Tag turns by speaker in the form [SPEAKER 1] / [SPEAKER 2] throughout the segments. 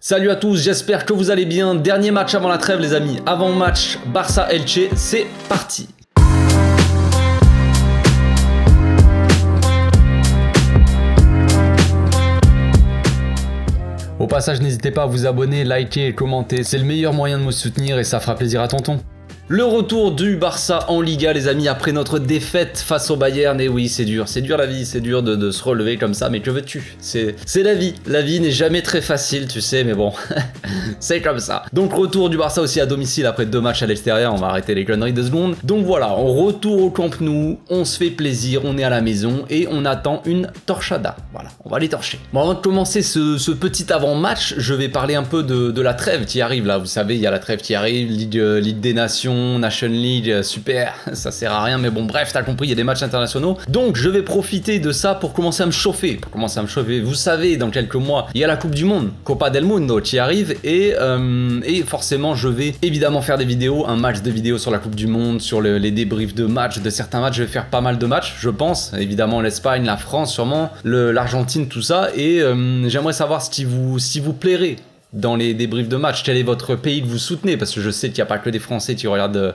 [SPEAKER 1] Salut à tous, j'espère que vous allez bien. Dernier match avant la trêve les amis, avant match Barça-Elche, c'est parti. Au passage, n'hésitez pas à vous abonner, liker et commenter, c'est le meilleur moyen de me soutenir et ça fera plaisir à tonton. Le retour du Barça en Liga les amis après notre défaite face au Bayern. Et oui c'est dur la vie, c'est dur de se relever comme ça, mais que veux-tu, c'est la vie n'est jamais très facile tu sais, mais bon, c'est comme ça. Donc retour du Barça aussi à domicile après 2 matchs à l'extérieur, on va arrêter les conneries 2 secondes. Donc voilà, on retourne au Camp Nou, on se fait plaisir, on est à la maison et on attend une torchada, voilà, on va les torcher. Bon, avant de commencer ce petit avant-match, je vais parler un peu de la trêve qui arrive là, vous savez il y a la trêve qui arrive, Ligue des Nations, Nation League, super, ça sert à rien, mais bon bref, t'as compris, il y a des matchs internationaux. Donc je vais profiter de ça pour commencer à me chauffer. Vous savez, dans quelques mois, il y a la Coupe du Monde, Copa del Mundo, qui arrive, et forcément je vais évidemment faire des vidéos, un match de vidéos sur la Coupe du Monde, sur les débriefs de matchs, de certains matchs, je vais faire pas mal de matchs, je pense, évidemment l'Espagne, la France sûrement, l'Argentine, tout ça, et j'aimerais savoir ce qui vous plairait dans les débriefs de match, quel est votre pays que vous soutenez, parce que je sais qu'il n'y a pas que des Français qui regardent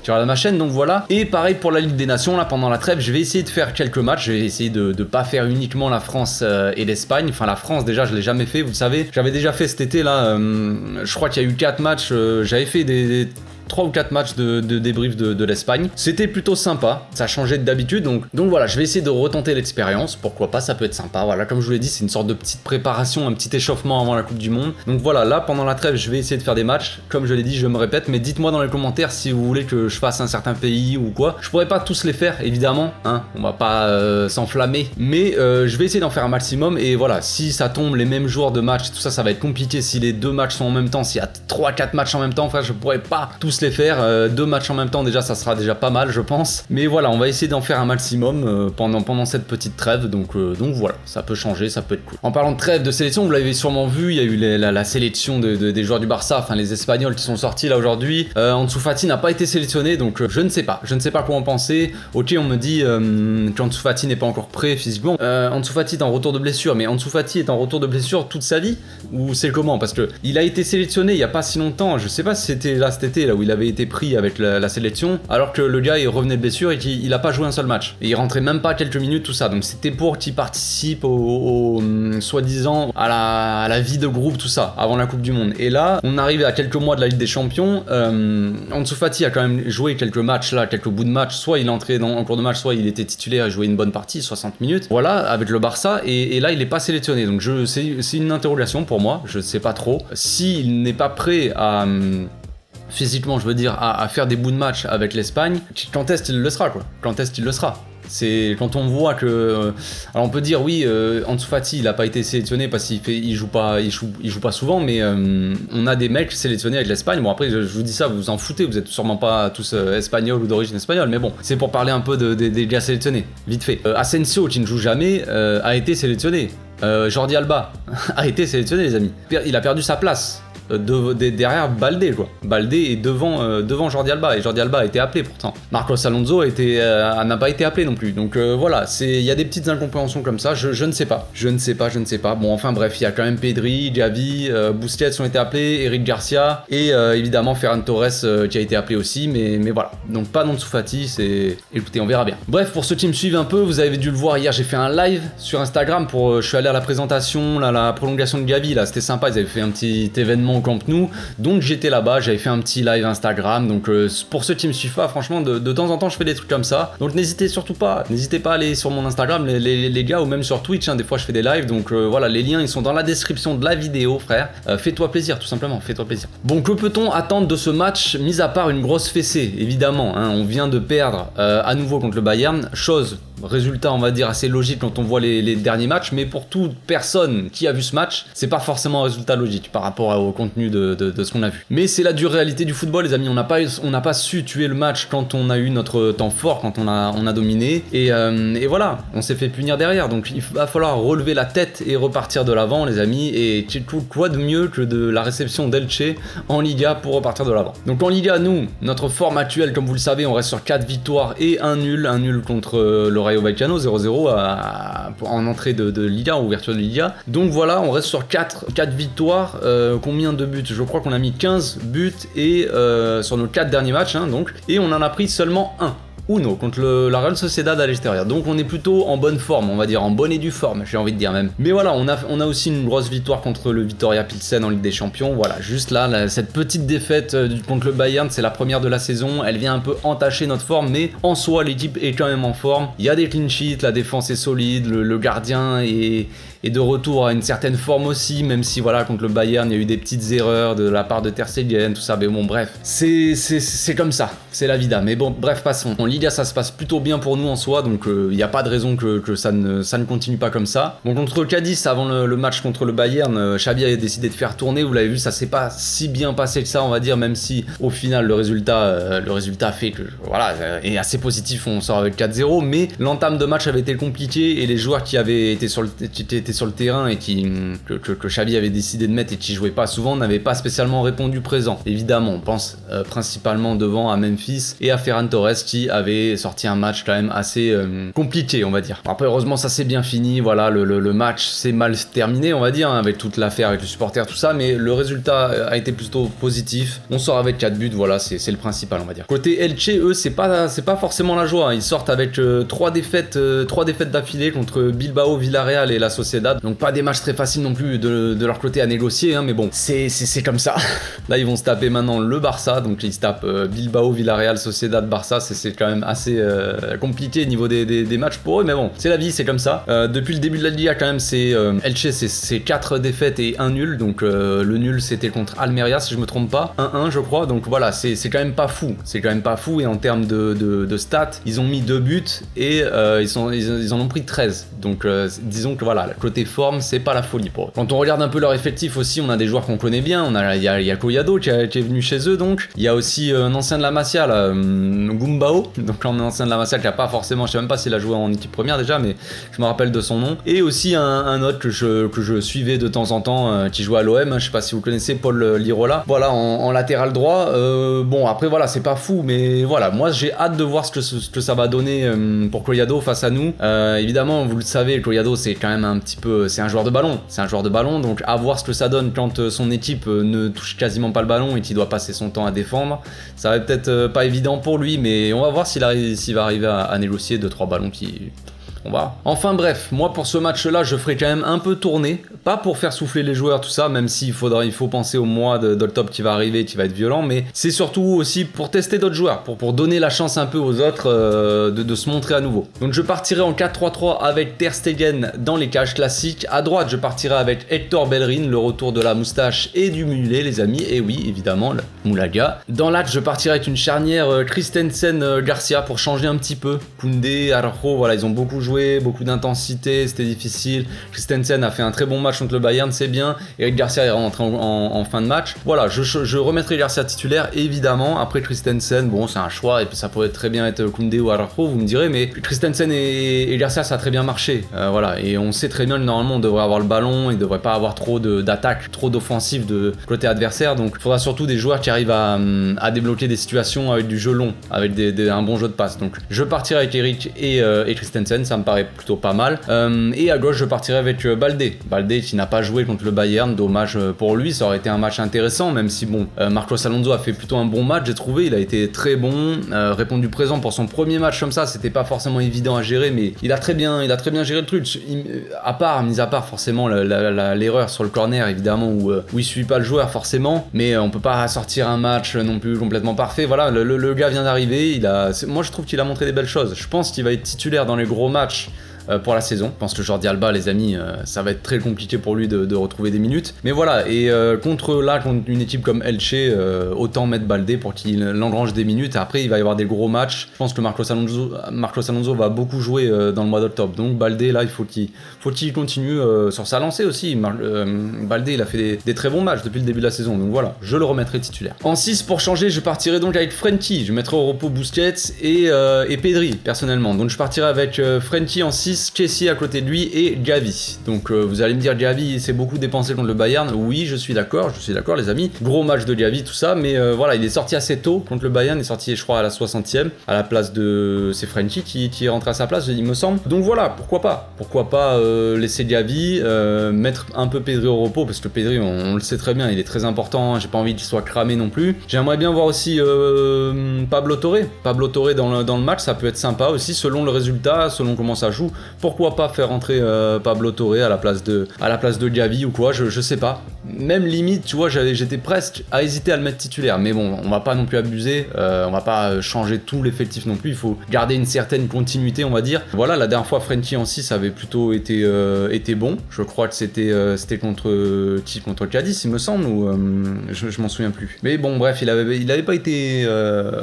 [SPEAKER 1] ma chaîne, donc voilà. Et pareil pour la Ligue des Nations, là pendant la trêve, je vais essayer de faire quelques matchs, je vais essayer de pas faire uniquement la France et l'Espagne, enfin la France déjà je l'ai jamais fait, vous le savez, j'avais déjà fait cet été là, je crois qu'il y a eu 4 matchs, j'avais fait des 3 ou 4 matchs de débrief de l'Espagne. C'était plutôt sympa, ça changeait d'habitude, donc voilà, je vais essayer de retenter l'expérience, pourquoi pas, ça peut être sympa, voilà, comme je vous l'ai dit, c'est une sorte de petite préparation, un petit échauffement avant la Coupe du Monde. Donc voilà, là, pendant la trêve, je vais essayer de faire des matchs, comme je l'ai dit, je me répète, mais dites-moi dans les commentaires si vous voulez que je fasse un certain pays ou quoi. Je pourrais pas tous les faire, évidemment, hein, on va pas s'enflammer, mais je vais essayer d'en faire un maximum, et voilà, si ça tombe les mêmes jours de match, tout ça, ça va être compliqué, si les 2 matchs sont en même temps, s'il y a 3-4 matchs en même temps, frère, je pourrais pas tous les faire, 2 matchs en même temps déjà ça sera déjà pas mal je pense, mais voilà on va essayer d'en faire un maximum pendant cette petite trêve, donc voilà, ça peut changer, ça peut être cool. En parlant de trêve de sélection, vous l'avez sûrement vu, il y a eu la sélection des joueurs du Barça, enfin les Espagnols qui sont sortis là aujourd'hui. Ansu Fati n'a pas été sélectionné, donc je ne sais pas quoi en penser. Ok, on me dit qu'Ansu Fati n'est pas encore prêt physiquement, Ansu Fati est en retour de blessure, mais Ansu Fati est en retour de blessure toute sa vie, ou c'est comment? Parce que il a été sélectionné il y a pas si longtemps, je sais pas si c'était là cet été là où il avait été pris avec la sélection, alors que le gars il revenait de blessure et qu'il a pas joué un seul match et il rentrait même pas quelques minutes, tout ça, donc c'était pour qu'il participe au soi-disant à la vie de groupe, tout ça avant la Coupe du Monde. Et là on arrive à quelques mois de la Ligue des Champions, Ansu Fati a quand même joué quelques matchs là, quelques bouts de match, soit il est entré en cours de match, soit il était titulaire et jouait une bonne partie, 60 minutes, voilà, avec le Barça, et là il est pas sélectionné, donc c'est une interrogation pour moi, je sais pas trop s'il n'est pas prêt à physiquement je veux dire à faire des bouts de match avec l'Espagne, quand est-ce qu'il le sera quoi, quand est-ce qu'il le sera? C'est quand on voit que alors on peut dire oui, Ansu Fati il a pas été sélectionné parce qu'il joue pas souvent, mais on a des mecs sélectionnés avec l'Espagne. Bon après je vous dis ça, vous vous en foutez, vous êtes sûrement pas tous espagnols ou d'origine espagnole, mais bon c'est pour parler un peu des gars sélectionnés vite fait. Asensio qui ne joue jamais a été sélectionné, Jordi Alba a été sélectionné les amis, il a perdu sa place derrière Baldé quoi. Baldé est devant Jordi Alba, et Jordi Alba a été appelé pourtant. Marcos Alonso n'a pas été appelé non plus, donc voilà, il y a des petites incompréhensions comme ça, je ne sais pas. Bon enfin bref, il y a quand même Pedri, Gavi, Busquets ont été appelés, Eric Garcia et évidemment Ferran Torres qui a été appelé aussi, mais voilà, donc pas Ansu Fati, écoutez, on verra bien. Bref, pour ceux qui me suivent un peu, vous avez dû le voir hier, j'ai fait un live sur Instagram je suis allé à la présentation, là, la prolongation de Gavi, là c'était sympa, ils avaient fait un petit événement au Camp Nou, donc j'étais là-bas, j'avais fait un petit live Instagram, donc pour ceux qui me suivent pas, franchement de temps en temps je fais des trucs comme ça, donc n'hésitez pas à aller sur mon Instagram les gars, ou même sur Twitch, hein, des fois je fais des lives, donc voilà, les liens ils sont dans la description de la vidéo frère, fais-toi plaisir tout simplement, fais-toi plaisir. Bon, que peut-on attendre de ce match, mis à part une grosse fessée évidemment, hein, on vient de perdre à nouveau contre le Bayern, résultat on va dire assez logique quand on voit les derniers matchs, mais pour toute personne qui a vu ce match, c'est pas forcément un résultat logique par rapport au contenu de ce qu'on a vu. Mais c'est la dure réalité du football les amis, on n'a pas su tuer le match quand on a eu notre temps fort, quand on a dominé, et voilà, on s'est fait punir derrière, donc il va falloir relever la tête et repartir de l'avant les amis, et quoi de mieux que de la réception d'Elche en Liga pour repartir de l'avant. Donc en Liga, nous, notre forme actuelle, comme vous le savez, on reste sur 4 victoires et un nul contre le Rayo Vallecano 0-0 en entrée de Liga, en ouverture de Liga. Donc voilà, on reste sur 4 victoires. Combien de buts? Je crois qu'on a mis 15 buts et sur nos 4 derniers matchs, hein, donc, et on en a pris seulement 1. Uno contre la Real Sociedad à l'extérieur. Donc on est plutôt en bonne forme, on va dire, en bonne et due forme, j'ai envie de dire même. Mais voilà, on a aussi une grosse victoire contre le Viktoria Pilsen en Ligue des Champions. Voilà, juste là, cette petite défaite contre le Bayern, c'est la première de la saison. Elle vient un peu entacher notre forme, mais en soi, l'équipe est quand même en forme. Il y a des clean sheets, la défense est solide, le gardien est de retour à une certaine forme aussi, même si voilà, contre le Bayern, il y a eu des petites erreurs de la part de Ter Stegen, tout ça. Mais bon, bref, c'est comme ça, c'est la vida. Mais bon, bref, passons. En Liga, ça se passe plutôt bien pour nous en soi, donc il n'y a pas de raison que ça ne continue pas comme ça. Bon, contre Cadiz, avant le match contre le Bayern, Xavi avait décidé de faire tourner. Vous l'avez vu, ça s'est pas si bien passé que ça, on va dire, même si au final le résultat fait que voilà, est assez positif. On sort avec 4-0, mais l'entame de match avait été compliquée et les joueurs qui avaient été sur le terrain et que Xavi avait décidé de mettre et qui jouaient pas souvent n'avaient pas spécialement répondu présent. Évidemment, on pense principalement devant à Memphis et à Ferran Torres qui avait sorti un match quand même assez compliqué, on va dire. Après, heureusement, ça s'est bien fini. Voilà, le match s'est mal terminé, on va dire, hein, avec toute l'affaire avec les supporters, tout ça, mais le résultat a été plutôt positif. On sort avec 4 buts, voilà, c'est le principal, on va dire. Côté Elche, eux, c'est pas forcément la joie, hein. Ils sortent avec 3 défaites d'affilée contre Bilbao, Villarreal et la Sociedad. Donc pas des matchs très faciles non plus de leur côté à négocier, hein, mais bon, c'est comme ça. Là, ils vont se taper maintenant le Barça, donc ils se tapent Bilbao, Villarreal, Sociedad, Barça. C'est quand même assez compliqué au niveau des matchs pour eux, mais bon, c'est la vie, c'est comme ça. Depuis le début de la Liga, quand même, Elche, c'est 4 défaites et 1 nul. Donc le nul, c'était contre Almeria, si je me trompe pas, 1-1, je crois. Donc voilà, c'est quand même pas fou. C'est quand même pas fou. Et en termes de stats, ils ont mis 2 buts et ils en ont pris 13. Donc disons que voilà, côté forme, c'est pas la folie pour eux. Quand on regarde un peu leur effectif aussi, on a des joueurs qu'on connaît bien. Il y a Collado qui est venu chez eux, donc il y a aussi un ancien de la Masia, là, Gumbao, donc un ancien de la Masia qui a pas forcément, je sais même pas s'il a joué en équipe première déjà, mais je me rappelle de son nom. Et aussi un autre que je suivais de temps en temps, qui joue à l'OM, hein, je sais pas si vous connaissez, Paul Lirola. Voilà, en latéral droit. Bon, après voilà, c'est pas fou, mais voilà, moi j'ai hâte de voir ce que ça va donner pour Collado face à nous. Évidemment, vous le savez, Collado c'est quand même un petit peu, c'est un joueur de ballon, donc à voir ce que ça donne quand son équipe ne touche quasiment pas le ballon et qu'il doit passer son temps à défendre. Ça va peut-être pas évident pour lui, mais on va voir s'il va arriver à négocier 2-3 ballons qui... On va. Enfin bref, moi pour ce match-là, je ferai quand même un peu tourner, pas pour faire souffler les joueurs, tout ça, même s'il faut penser au mois d'octobre qui va arriver, qui va être violent, mais c'est surtout aussi pour tester d'autres joueurs, pour donner la chance un peu aux autres de se montrer à nouveau. Donc je partirai en 4-3-3 avec Ter Stegen dans les cages classiques. À droite, je partirai avec Hector Bellerin, le retour de la moustache et du mulet, les amis, et oui, évidemment, le Moulaga. Dans l'axe, je partirai avec une charnière Christensen-Garcia pour changer un petit peu. Koundé, Araujo, voilà, ils ont beaucoup joué, beaucoup d'intensité, c'était difficile. Christensen a fait un très bon match contre le Bayern, c'est bien. Eric Garcia est rentré en fin de match. Voilà, je remettrai Garcia titulaire, évidemment. Après Christensen, bon, c'est un choix, et puis ça pourrait très bien être Koundé ou Araujo, vous me direz, mais Christensen et Garcia, ça a très bien marché. Voilà, et on sait très bien que normalement, on devrait avoir le ballon, il ne devrait pas avoir trop d'attaques, trop d'offensives de côté adversaire, donc il faudra surtout des joueurs qui arrivent à débloquer des situations avec du jeu long, avec un bon jeu de passe. Donc je partirai avec Eric et Christensen, ça me paraît plutôt pas mal. Et à gauche, je partirai avec Baldé qui n'a pas joué contre le Bayern, dommage pour lui, ça aurait été un match intéressant, même si bon, Marcos Alonso a fait plutôt un bon match, j'ai trouvé, il a été très bon, répondu présent pour son premier match comme ça, c'était pas forcément évident à gérer, mais il a très bien géré le truc, mis à part forcément l'erreur sur le corner, évidemment, où il suit pas le joueur forcément, mais on peut pas sortir un match non plus complètement parfait. Voilà, le gars vient d'arriver, moi je trouve qu'il a montré des belles choses, je pense qu'il va être titulaire dans les gros matchs pour la saison. Je pense que Jordi Alba, les amis, ça va être très compliqué pour lui de retrouver des minutes. Mais voilà, et contre une équipe comme Elche, autant mettre Baldé pour qu'il engrange des minutes. Après, il va y avoir des gros matchs. Je pense que Marcos Alonso va beaucoup jouer dans le mois d'octobre. Donc Baldé, là, il faut qu'il continue sur sa lancée aussi. Baldé, il a fait des très bons matchs depuis le début de la saison. Donc voilà, je le remettrai titulaire. En 6, pour changer, je partirai donc avec Frenkie. Je mettrai au repos Busquets et Pedri, personnellement. Donc je partirai avec Frenkie en 6, 6, Kessie à côté de lui et Gavi. Donc vous allez me dire Gavi c'est beaucoup dépensé contre le Bayern. Oui, je suis d'accord les amis. Gros match de Gavi tout ça, mais voilà, il est sorti assez tôt contre le Bayern, il est sorti je crois à la 60e à la place de c'est Frenkie qui est rentré à sa place, il me semble. Donc voilà, pourquoi pas laisser Gavi, mettre un peu Pedri au repos parce que Pedri on le sait très bien, il est très important, j'ai pas envie qu'il soit cramé non plus. J'aimerais bien voir aussi Pablo Torre dans le match, ça peut être sympa aussi selon le résultat, selon comment ça joue. Pourquoi pas faire entrer Pablo Torre à la place de Gavi ou quoi, je sais pas. Même limite, tu vois, j'étais presque à hésiter à le mettre titulaire, mais bon, on va pas non plus abuser, on va pas changer tout l'effectif non plus, il faut garder une certaine continuité, on va dire. Voilà, la dernière fois Frenkie en 6 avait plutôt été bon, je crois que c'était contre Cadiz, il me semble, ou je m'en souviens plus. Mais bon, bref, il avait pas été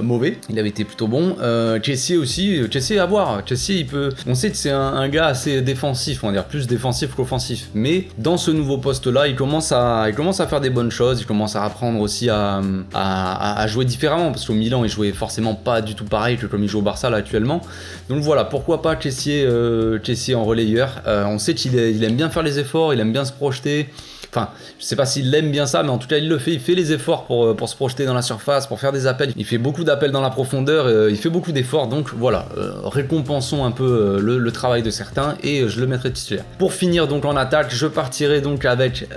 [SPEAKER 1] mauvais, il avait été plutôt bon. Kessie aussi, Kessie à voir, Kessie on sait que c'est un gars assez défensif, on va dire plus défensif qu'offensif, mais dans ce nouveau poste là, il commence à faire des bonnes choses, il commence à apprendre aussi à jouer différemment, parce qu'au Milan il jouait forcément pas du tout pareil que comme il joue au Barça là actuellement. Donc voilà, pourquoi pas Kessie en relayeur. On sait qu'il aime bien faire les efforts, il aime bien se projeter. Enfin, je sais pas s'il aime bien ça, mais en tout cas il le fait, il fait les efforts pour se projeter dans la surface, pour faire des appels, il fait beaucoup d'appels dans la profondeur, il fait beaucoup d'efforts, donc voilà, récompensons un peu le travail de certains, et je le mettrai titulaire. Pour finir donc en attaque, je partirai donc avec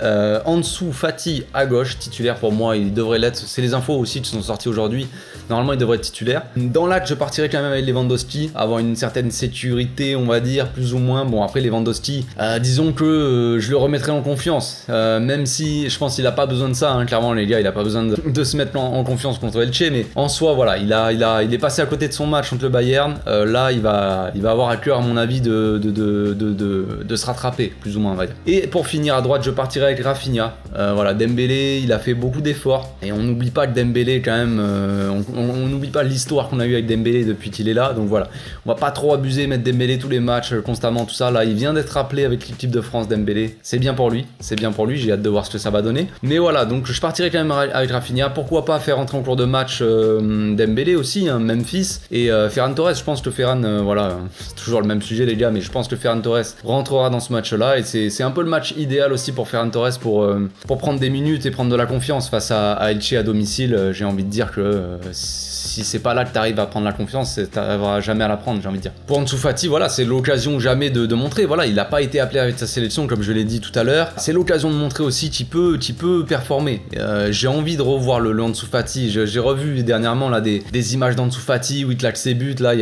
[SPEAKER 1] Ansu Fati à gauche, titulaire pour moi, il devrait l'être, c'est les infos aussi qui sont sorties aujourd'hui, normalement il devrait être titulaire. Dans l'axe, je partirai quand même avec Lewandowski, avoir une certaine sécurité, on va dire, plus ou moins. Bon, après Lewandowski, disons que je le remettrai en confiance, même si je pense qu'il a pas besoin de ça, hein, clairement les gars, il a pas besoin de se mettre en confiance contre Elche, mais en soi voilà, il est passé à côté de son match contre le Bayern, là il va avoir à cœur à mon avis de se rattraper, plus ou moins on va dire. Et pour finir à droite, je partirai avec Rafinha, voilà, Dembélé, il a fait beaucoup d'efforts, et on n'oublie pas que Dembélé quand même, on n'oublie pas l'histoire qu'on a eu avec Dembélé depuis qu'il est là, donc voilà, on va pas trop abuser, mettre Dembélé tous les matchs, constamment tout ça, là il vient d'être rappelé avec l'équipe de France Dembélé, c'est bien pour lui, j'ai hâte de voir ce que ça va donner. Mais voilà, donc je partirai quand même avec Rafinha. Pourquoi pas faire entrer en cours de match Dembélé aussi, hein, Memphis et Ferran Torres. Je pense que Ferran, voilà, c'est toujours le même sujet les gars, mais je pense que Ferran Torres rentrera dans ce match-là et c'est un peu le match idéal aussi pour Ferran Torres pour prendre des minutes et prendre de la confiance face à Elche à domicile. J'ai envie de dire que si c'est pas là que t'arrives à prendre la confiance, t'arriveras jamais à la prendre, j'ai envie de dire. Pour Ansu Fati, voilà, c'est l'occasion jamais de montrer. Voilà, il n'a pas été appelé avec sa sélection comme je l'ai dit tout à l'heure. C'est l'occasion de montrer aussi qu'il peut performer. J'ai envie de revoir le Ansu Fati. J'ai revu dernièrement là des images d'Ansu Fati où il claque ses buts là.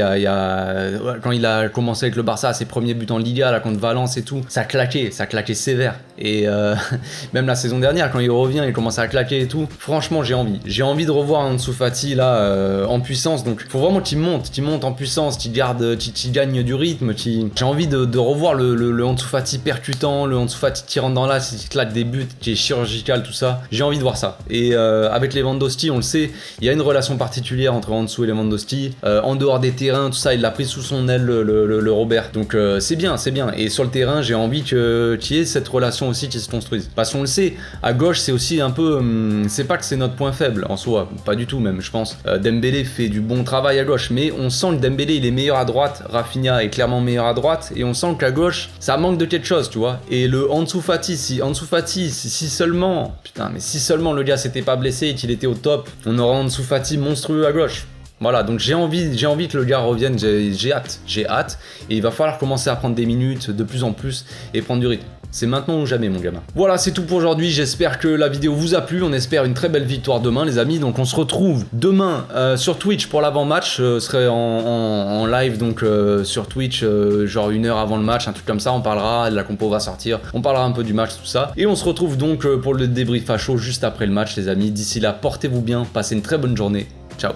[SPEAKER 1] Quand il a commencé avec le Barça, ses premiers buts en Liga là contre Valence et tout, ça claquait sévère. Et même la saison dernière, quand il revient, il commence à claquer et tout. Franchement, j'ai envie de revoir Ansu Fati là en puissance. Donc, faut vraiment qu'il monte en puissance, qu'il gagne du rythme. J'ai envie de revoir le Ansu Fati percutant, le Ansu Fati qui rentre dans l'axe, qui claque des buts, qui est chirurgical, tout ça. J'ai envie de voir ça. Et avec Lewandowski, on le sait, il y a une relation particulière entre Ansu et Lewandowski. En dehors des terrains, tout ça, il l'a pris sous son aile, le Robert. Donc c'est bien. Et sur le terrain, j'ai envie qu'il y ait cette relation aussi qui se construise. Parce qu'on le sait, à gauche, c'est aussi un peu... c'est pas que c'est notre point faible en soi, pas du tout même, je pense. Dembélé fait du bon travail à gauche, mais on sent que Dembélé, il est meilleur à droite, Rafinha est clairement meilleur à droite, et on sent qu'à gauche, ça manque de quelque chose, tu vois. Et le Ansu Fati, si seulement... Putain, mais si seulement le gars s'était pas blessé et qu'il était au top, on aurait Ansu Fati monstrueux à gauche. Voilà, donc j'ai envie que le gars revienne, j'ai hâte, et il va falloir commencer à prendre des minutes de plus en plus et prendre du rythme. C'est maintenant ou jamais mon gamin. Voilà, c'est tout pour aujourd'hui, j'espère que la vidéo vous a plu, on espère une très belle victoire demain les amis, donc on se retrouve demain sur Twitch pour l'avant-match, je serai en live donc sur Twitch, genre 1 heure avant le match, un truc comme ça, on parlera, la compo va sortir, on parlera un peu du match, tout ça, et on se retrouve donc pour le débrief à chaud juste après le match les amis, d'ici là, portez-vous bien, passez une très bonne journée, ciao.